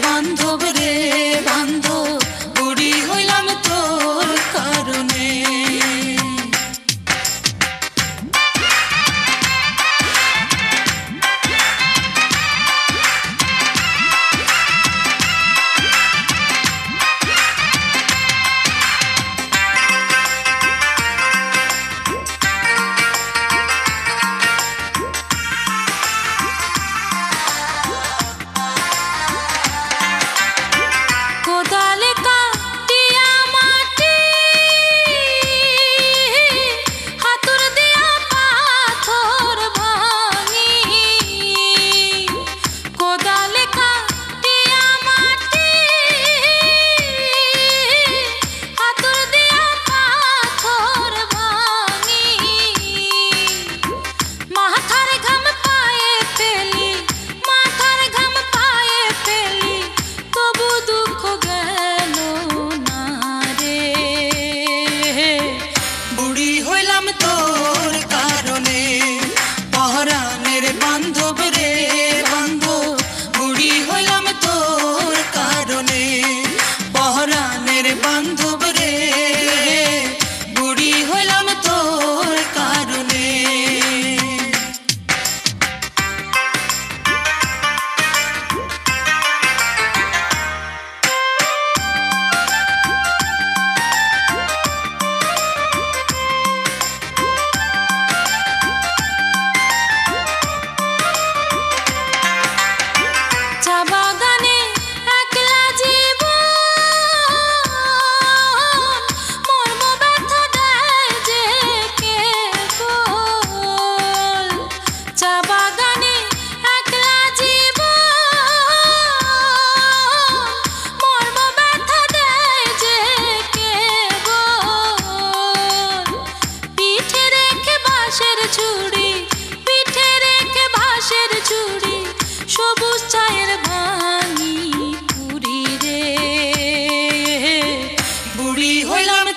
বান্ধব রে বান্ধব বুড়ি হইলাম তোর কারণে। তোর কারণে পরাণের বান্ধব রে বান্ধব বুড়ি হইলাম তোর কারণে। পরাণের বান্ধব রে বুড়ি হইলাম তোর কারণে।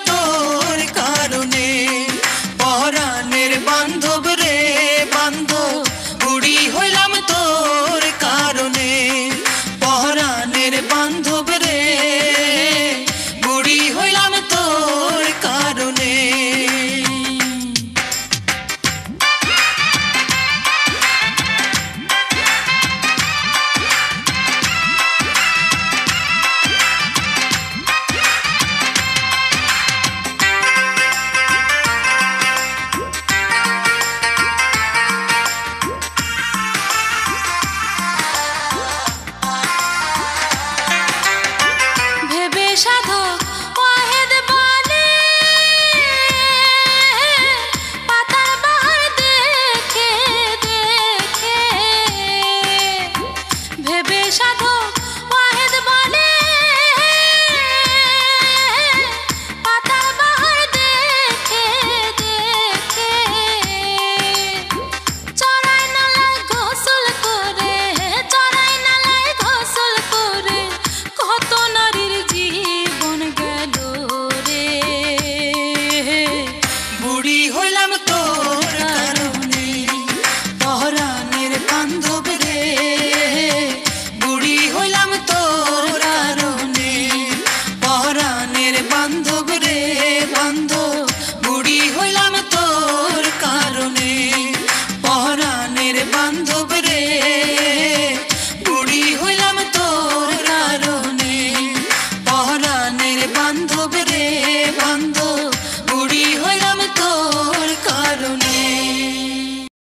তোর কারণে পরাণের বান্ধব রে বান্ধব বুড়ি হইলাম তোর কারণে। পরাণের বান্ধব রে বুড়ি হইলাম তোর কারণে। বান্ধব রে বান্ধব বুড়ি হইলাম তোর কারণে। পরাণের বান্ধব রে বুড়ি হইলাম তোর কারণে। পরাণের বান্ধব রে বান্ধব